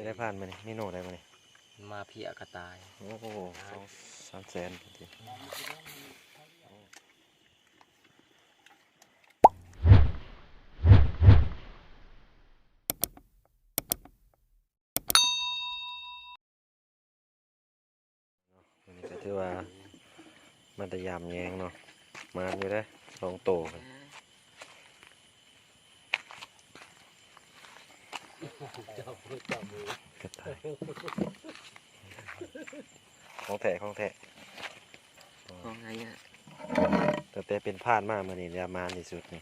จะได้ผ่านมาเนี่ยนี่โน่ได้มาเนี่ยมาเพียกระต่ายโอ้โห200,000ทีวันนี้ก็ถือว่ามันตะยามแยงเนาะมาอยู่ได้2 โตกันกระต่ายของแท้ของไงอ่ะแต่เป็นพลาดมากมันนี่ยามานที่สุดนี่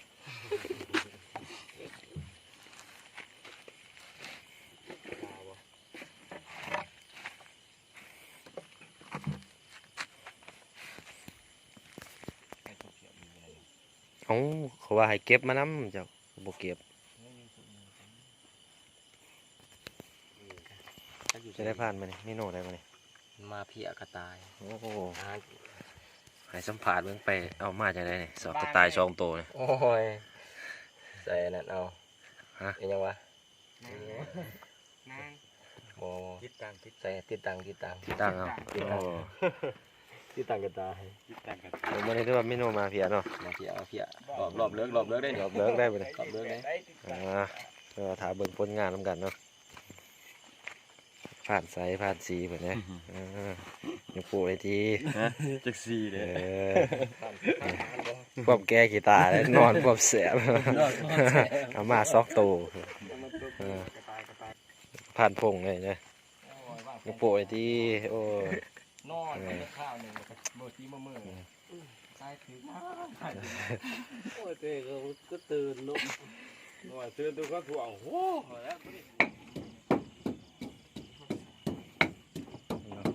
เขาว่าให้เก็บมานำเจ้าบ่เก็บจะได้ผ่านมาเนี่ยนี่โน่ได้มาเนี่ยมาเพียกระต่ายโอ้โหให้สัมผัสเบิ่งไปเอามาจากไหนเนี่ยสอบกระต่าย2 โตเนี่ย โอ้ยใส่นั่นเอาฮะยังวะโอ้ใส่ติดตังตั้งเอาโอ้ติดตังกระต่ายผมไม่ได้ด้วยว่าไม่โนมาเพียเนาะมาเพียรอบเลิกได้รอบเลิกได้ไปเลย รอบเลิกได้ก็ถามเบิ่งผลงานน้ำกันเนาะผ่านไซส์ผ่านสีแบบนี้ยังปลูกไอทีจักซีเลยความแก่กีตาร์นอนความแสบเอามา2 โตผ่านพงเลยเนี่ยยังปลูกไอทีโอ้นอนข้าวหนึ่งเมื่อกี้มือใส่ถือมาโอ้ยเต้ก็ตื่นลุกหน่อยตื่นตัวก็ถ่วงโอ้แล้ว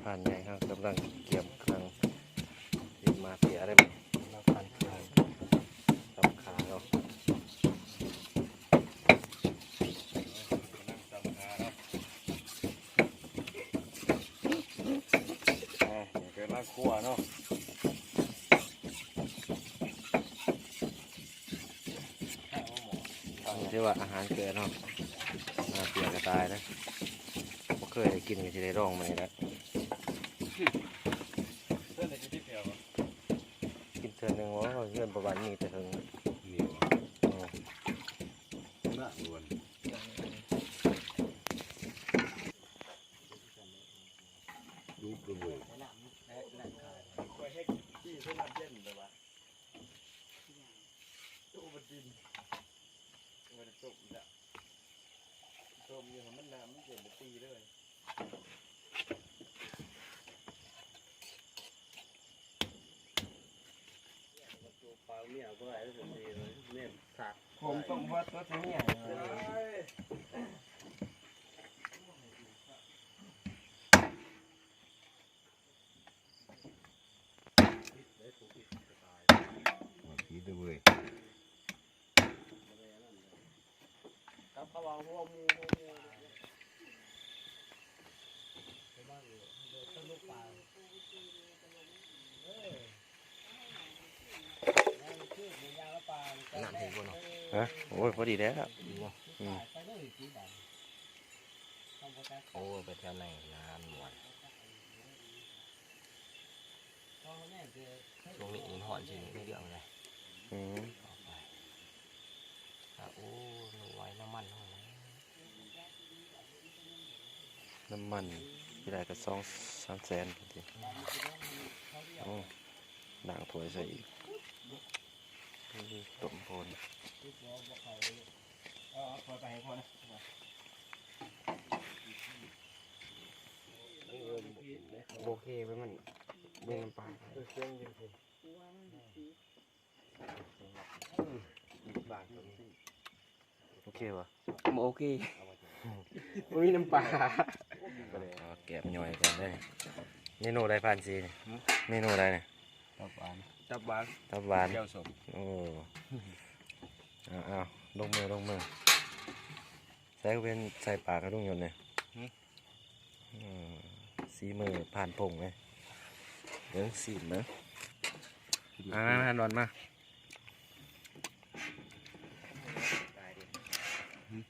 ผ่านใหญ่ครับกำลังเกี่ยมครั้งยิงมาเสียได้ไหมผ่านครั้งตับขาเราเกิดมาคั่วเนาะที่ว่าอาหารเกิดเนาะมาเสียกระตายนะผมเคยกินกันที่ได้ร่องมาแล้วกินเทือนหนึ่งว่าเงื่อนประมาณนี้แต่ถึงเหนียวน่าดวนรูประเบิดต้มอยู่มันน้ำมันเกิดมาตีเลยปลาเนี่ยก็ได้แล้วตีเลยเนี่ยขาดผมต้องวัดตัวเนี่ยผีด้วยเขาบอกหัวมูน้ำถึงบนฮะโอ้ยพอดีแล้วโอ้ไปแถวไหนน้ำหมดช่วงนี้อินหอนจริงไม่เรื่องเลยโอ้ไว้น้ำมันที่ได้ก็2-3 แสนทีโอ้ด่างถวยใส่อีกต้มโพนโอเคไปมันเย็นน้ำปลาโอเคปะโอเคมีน้ำปลาแกะย่อยกันได้เมนูได้ผ่านซีเมนูได้เนี่ยตับหวานแก้วสมโอ้เอาลงมือใส่เป็นใส่ปากกระดุงยนต์เนี่ยสีมือผ่านผงเลยเดี๋ยวสีมนะมาร้อนมา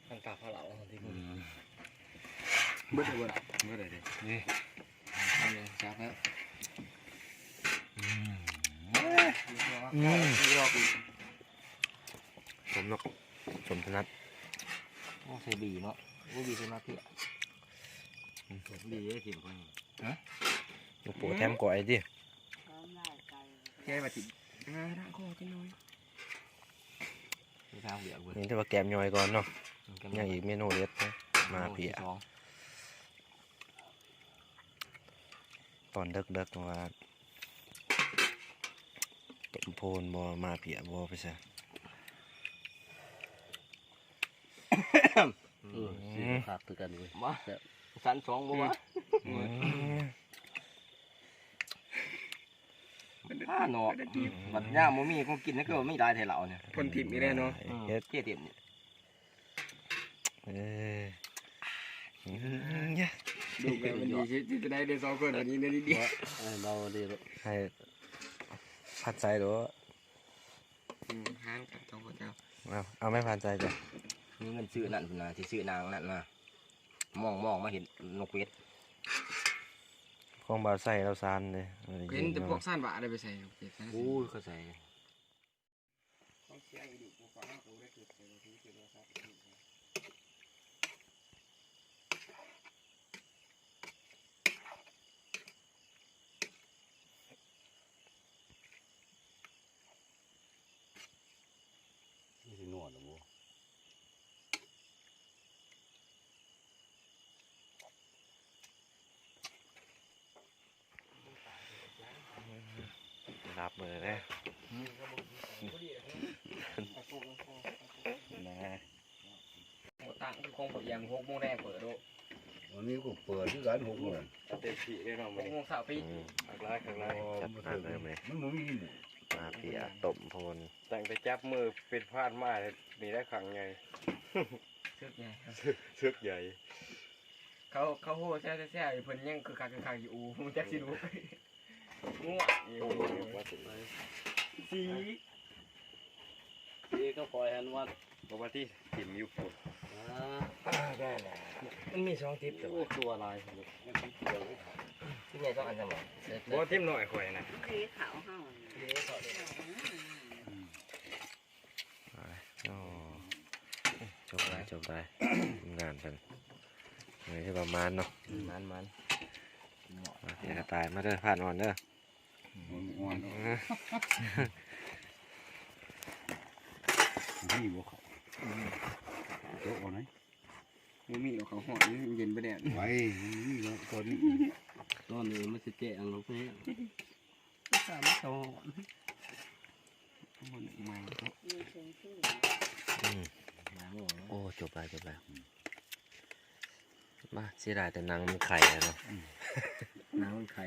ตั้งกาพะเหลาที่มือ เบิดเลยเบิดเลยนี่เอาเลยจับแล้วสมนกสมธนัท โอ้ใส่บีเนาะโอ้บีใส่มาเพี้ยบีได้ถิ่มคนฮะ ลูกปูแถมก่อยดิ แค่มาติดร่างคอจะน้อยทางเบียร์เว้ย นี่ถ้าว่าแกมย่อยก่อนเนาะยังอีกเมนูเด็ดนะมาเพียตอนเด็กๆว่าต้มโพนบ่มาเพียบ่ไปซะ ขาดตัวกันเลยมาสันสองบ่วะห้าหนอบัดย่าโมมี่คงกินนั่นก็ไม่ได้ไทยเหล่าเนี่ย คนถิ่มนี่แน่เนาะ เฮ็ด เจี๊ยติ่ม เอ้ย ดูแบบมันดีที่จะได้เดือนสองคนวันนี้เดือนนี้ดี เราดี ให้พัดใจหรือว่า ห้างกับทองเจ้า เอาไม่พันใจจ้ะ มีเงินซื้อนั่นนะที่ซื้อนางนั่นนะมองมาเห็นนกเวท ของบ่าวใส่เราซานเลย เห็นแต่พวกสั้นบะอะไรไปใส่โอเคใช่ โอ้ยเขาใส่นี่หนวดหรือบ่ รับมือเลยนะ ตั้งคงแบบยัง6 โมงแรกเปิดโด วันนี้ก็เปิดที่ร้าน6 โมง เต็มที่เลยเนาะ 6 โมงเสาร์ปี ข้างล่างจัดหนักเลยไหม มันไม่มีหมู มาเพียต้มโพน ตั้งแต่จับมือเป็นพลาดมานี่ได้ขังไง ซึกไง เชือกใหญ่ เขาโหแซ่ๆอยู่เพิ่นยังคือคักอยู่มึงจักสิรู้ง่วงอยู่ ว่าสิ สี นี่ก็ปล่อยอันวัดบอกว่าที่ถิ่มอยู่ปุ่น ได้แหละมันมี2 ทิป โอ้ตัวลาย ที่ใหญ่2 อันจังหวะ บอกว่าทิมหน่อยข่อยนะ สีขาวห้า อ๋อจบได้งานกันนี่ที่ประมาณเนาะ มัน มาเพียกระต่ายมาเด้อผ่านอ่อนเด้อ อ่อนนี่บ่เขาโต๊ะเอาไหน มันมีเขาหอดเย็นไปแดด ไว้นี่แล้วตอนนี้ ตอนนี้มันจะแจงลงไป สามโตมันมา มีเชิงชื่อ โอ้จบได้มาเสียดายแต่นางมันไข่เนาะ น้ำมันไข่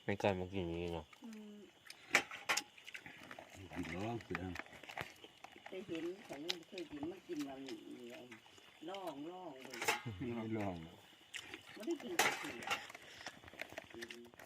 ไม่กันมากินอย่างนี้เนาะ กินแล้วเสือ ไปเห็นเขายังเคยกินมากินเราหนีเลยล่องเลย ไม่ลอง ไม่ได้กินกระเทียม